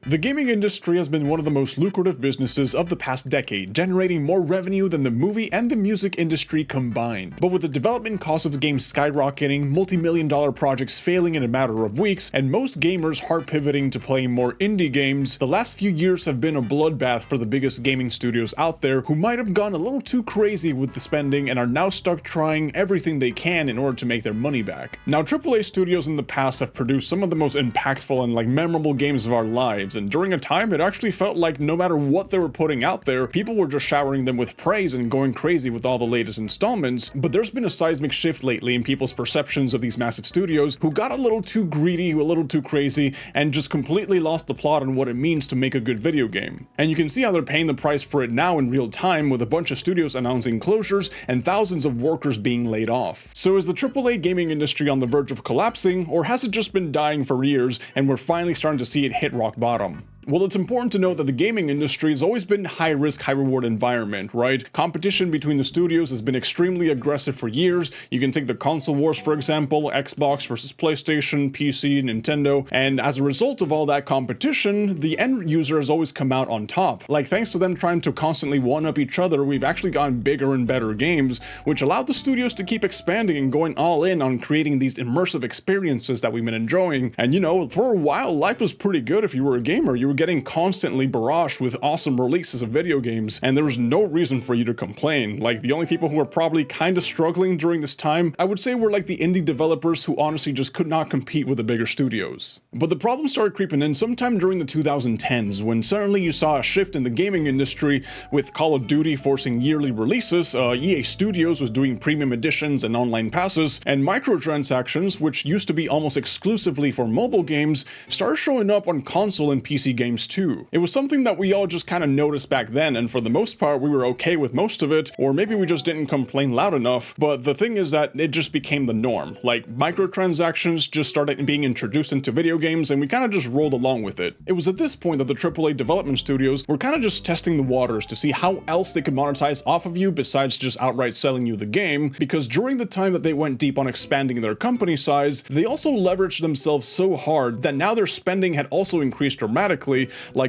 The gaming industry has been one of the most lucrative businesses of the past decade, generating more revenue than the movie and the music industry combined. But with the development costs of the game skyrocketing, multi-million-dollar projects failing in a matter of weeks, and most gamers hard pivoting to playing more indie games, the last few years have been a bloodbath for the biggest gaming studios out there who might have gone a little too crazy with the spending and are now stuck trying everything they can in order to make their money back. Now, AAA studios in the past have produced some of the most impactful and memorable games of our lives, and during a time it actually felt like no matter what they were putting out there, people were just showering them with praise and going crazy with all the latest installments. But there's been a seismic shift lately in people's perceptions of these massive studios who got a little too greedy, a little too crazy, and just completely lost the plot on what it means to make a good video game. And you can see how they're paying the price for it now in real time, with a bunch of studios announcing closures and thousands of workers being laid off. So is the AAA gaming industry on the verge of collapsing, or has it just been dying for years and we're finally starting to see it hit rock bottom? Well, it's important to note that the gaming industry has always been a high-risk, high-reward environment, right? Competition between the studios has been extremely aggressive for years. You can take the console wars, for example, Xbox versus PlayStation, PC, Nintendo, and as a result of all that competition, the end user has always come out on top. Thanks to them trying to constantly one-up each other, we've actually gotten bigger and better games, which allowed the studios to keep expanding and going all in on creating these immersive experiences that we've been enjoying. And for a while, life was pretty good if you were a gamer. You were getting constantly barraged with awesome releases of video games, and there was no reason for you to complain. The only people who were probably kind of struggling during this time, I would say, were the indie developers who honestly just could not compete with the bigger studios. But the problem started creeping in sometime during the 2010s, when suddenly you saw a shift in the gaming industry, with Call of Duty forcing yearly releases, EA Studios was doing premium editions and online passes, and microtransactions, which used to be almost exclusively for mobile games, started showing up on console and PC games too. It was something that we all just kind of noticed back then, and for the most part we were okay with most of it, or maybe we just didn't complain loud enough. But the thing is that it just became the norm. Microtransactions just started being introduced into video games, and we kind of just rolled along with it. It was at this point that the AAA development studios were kind of just testing the waters to see how else they could monetize off of you besides just outright selling you the game, because during the time that they went deep on expanding their company size, they also leveraged themselves so hard that now their spending had also increased dramatically.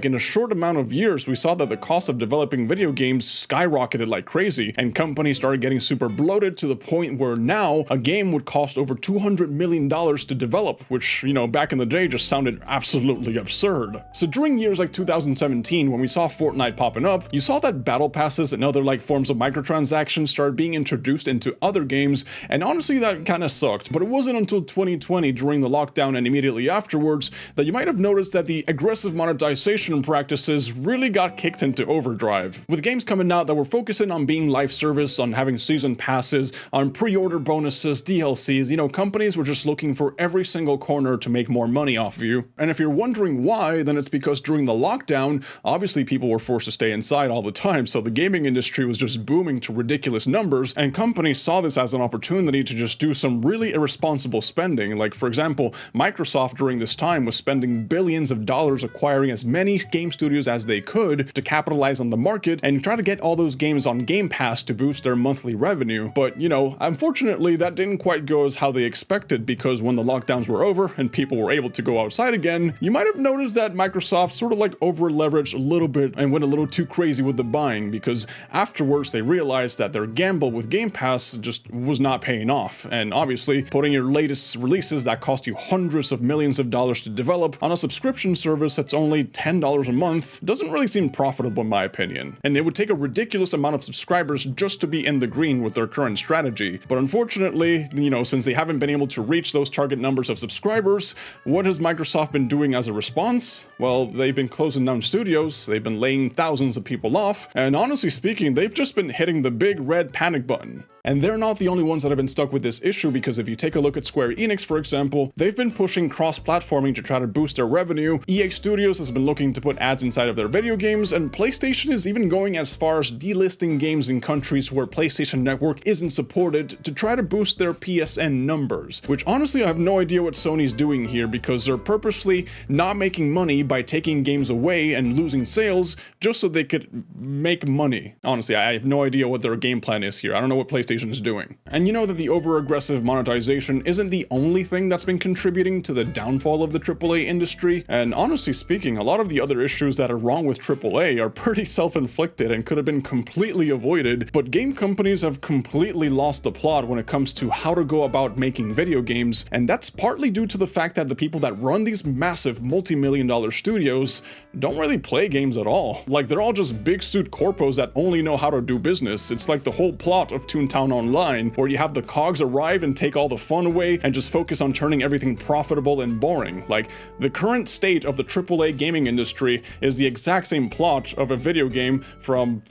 In a short amount of years, we saw that the cost of developing video games skyrocketed like crazy, and companies started getting super bloated to the point where now a game would cost over $200 million to develop, which, back in the day just sounded absolutely absurd. So during years like 2017, when we saw Fortnite popping up, you saw that battle passes and other forms of microtransactions started being introduced into other games, and honestly that kind of sucked. But it wasn't until 2020, during the lockdown and immediately afterwards, that you might have noticed that the aggressive monetization practices really got kicked into overdrive, with games coming out that were focusing on being live service, on having season passes, on pre-order bonuses, DLCs. Companies were just looking for every single corner to make more money off of you. And if you're wondering why, then it's because during the lockdown, obviously people were forced to stay inside all the time, so the gaming industry was just booming to ridiculous numbers, and companies saw this as an opportunity to just do some really irresponsible spending. For example, Microsoft during this time was spending billions of dollars acquiring as many game studios as they could to capitalize on the market and try to get all those games on Game Pass to boost their monthly revenue. But, unfortunately that didn't quite go as how they expected, because when the lockdowns were over and people were able to go outside again, you might have noticed that Microsoft sort of over-leveraged a little bit and went a little too crazy with the buying, because afterwards they realized that their gamble with Game Pass just was not paying off. And obviously, putting your latest releases that cost you hundreds of millions of dollars to develop on a subscription service that's only $10 a month doesn't really seem profitable in my opinion. And it would take a ridiculous amount of subscribers just to be in the green with their current strategy. But unfortunately, since they haven't been able to reach those target numbers of subscribers, what has Microsoft been doing as a response? Well, they've been closing down studios, they've been laying thousands of people off, and honestly speaking, they've just been hitting the big red panic button. And they're not the only ones that have been stuck with this issue, because if you take a look at Square Enix, for example, they've been pushing cross-platforming to try to boost their revenue. EA Studios has been looking to put ads inside of their video games, and PlayStation is even going as far as delisting games in countries where PlayStation Network isn't supported to try to boost their PSN numbers. Which honestly, I have no idea what Sony's doing here, because they're purposely not making money by taking games away and losing sales just so they could make money. Honestly, I have no idea what their game plan is here. I don't know what PlayStation is doing. And you know that the over-aggressive monetization isn't the only thing that's been contributing to the downfall of the AAA industry, and honestly speaking, speaking, a lot of the other issues that are wrong with AAA are pretty self-inflicted and could have been completely avoided, but game companies have completely lost the plot when it comes to how to go about making video games, and that's partly due to the fact that the people that run these massive multi-million-dollar studios don't really play games at all. Like, they're all just big suit corpos that only know how to do business. It's like the whole plot of Toontown Online, where you have the cogs arrive and take all the fun away and just focus on turning everything profitable and boring. Like, the current state of the AAA gaming industry is the exact same plot of a video game from...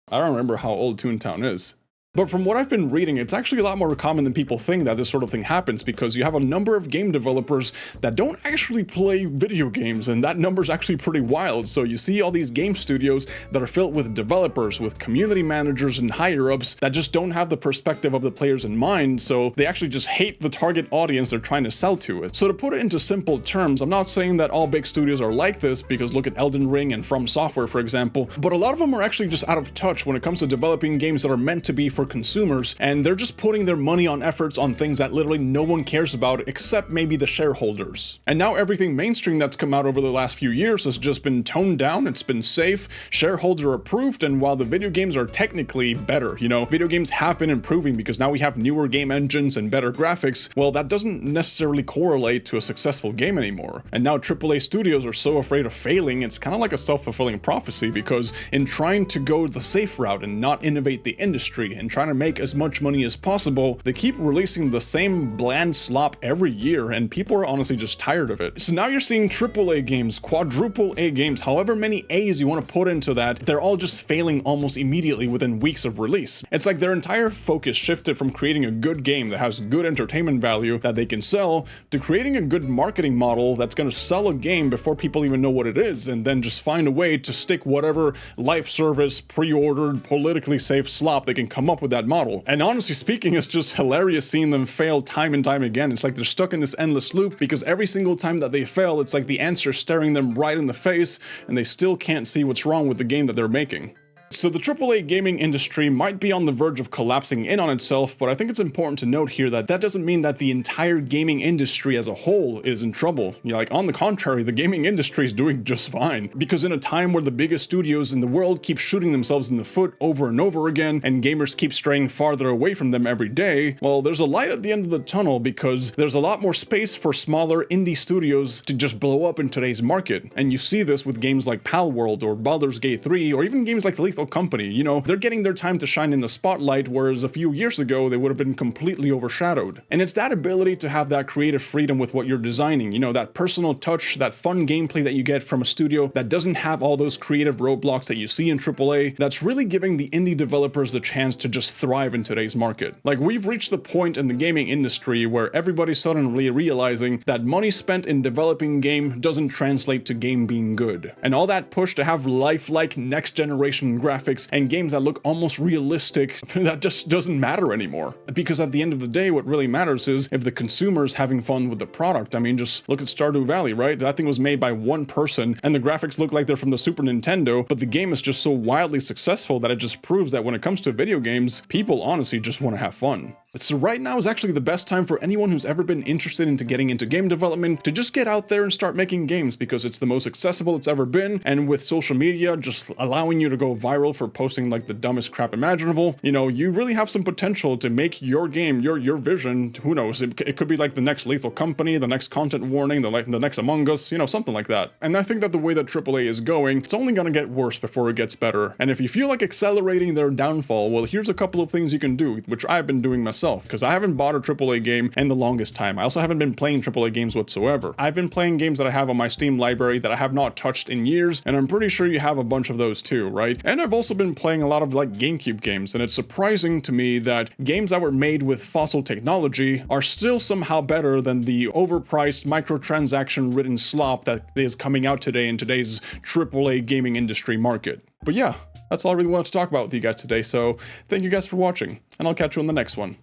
I don't remember how old Toontown is. But from what I've been reading, it's actually a lot more common than people think that this sort of thing happens, because you have a number of game developers that don't actually play video games, and that number is actually pretty wild. So you see all these game studios that are filled with developers, with community managers and higher-ups that just don't have the perspective of the players in mind, so they actually just hate the target audience they're trying to sell to it. So to put it into simple terms, I'm not saying that all big studios are like this, because look at Elden Ring and From Software, for example, but a lot of them are actually just out of touch when it comes to developing games that are meant to be for consumers, and they're just putting their money on efforts on things that literally no one cares about except maybe the shareholders. And now everything mainstream that's come out over the last few years has just been toned down, it's been safe, shareholder approved, and while the video games are technically better, you know, video games have been improving because now we have newer game engines and better graphics, well, that doesn't necessarily correlate to a successful game anymore. And now AAA studios are so afraid of failing, it's kind of like a self-fulfilling prophecy, because in trying to go the safe route and not innovate the industry and trying to make as much money as possible, they keep releasing the same bland slop every year, and people are honestly just tired of it. So now you're seeing AAA games, quadruple A games, however many A's you want to put into that, they're all just failing almost immediately within weeks of release. It's like their entire focus shifted from creating a good game that has good entertainment value that they can sell, to creating a good marketing model that's going to sell a game before people even know what it is, and then just find a way to stick whatever life service, pre-ordered, politically safe slop they can come up with that model. And honestly speaking, it's just hilarious seeing them fail time and time again. It's like they're stuck in this endless loop, because every single time that they fail, it's like the answer staring them right in the face, and they still can't see what's wrong with the game that they're making. So the AAA gaming industry might be on the verge of collapsing in on itself, but I think it's important to note here that that doesn't mean that the entire gaming industry as a whole is in trouble. You know, like, on the contrary, the gaming industry is doing just fine. Because in a time where the biggest studios in the world keep shooting themselves in the foot over and over again, and gamers keep straying farther away from them every day, well, there's a light at the end of the tunnel, because there's a lot more space for smaller indie studios to just blow up in today's market. And you see this with games like Palworld or Baldur's Gate 3, or even games like Lethal Company. You know, they're getting their time to shine in the spotlight, whereas a few years ago they would have been completely overshadowed. And it's that ability to have that creative freedom with what you're designing, you know, that personal touch, that fun gameplay that you get from a studio that doesn't have all those creative roadblocks that you see in AAA, that's really giving the indie developers the chance to just thrive in today's market. Like, we've reached the point in the gaming industry where everybody's suddenly realizing that money spent in developing game doesn't translate to game being good. And all that push to have lifelike next generation graphics and games that look almost realistic, that just doesn't matter anymore. Because at the end of the day, what really matters is if the consumer's having fun with the product. I mean, just look at Stardew Valley, right? That thing was made by one person, and the graphics look like they're from the Super Nintendo, but the game is just so wildly successful that it just proves that when it comes to video games, people honestly just want to have fun. So right now is actually the best time for anyone who's ever been interested into getting into game development to just get out there and start making games, because it's the most accessible it's ever been, and with social media just allowing you to go viral for posting like the dumbest crap imaginable, you know, you really have some potential to make your game, your vision, who knows, it could be like the next Lethal Company, the next Content Warning, the next Among Us, you know, something like that. And I think that the way that AAA is going, it's only gonna get worse before it gets better. And if you feel like accelerating their downfall, well, here's a couple of things you can do, which I've been doing myself, because I haven't bought a AAA game in the longest time. I also haven't been playing AAA games whatsoever. I've been playing games that I have on my Steam library that I have not touched in years, and I'm pretty sure you have a bunch of those too, right? And I've also been playing a lot of like GameCube games, and it's surprising to me that games that were made with fossil technology are still somehow better than the overpriced microtransaction written slop that is coming out today in today's AAA gaming industry market. But yeah, that's all I really wanted to talk about with you guys today, so thank you guys for watching, and I'll catch you on the next one.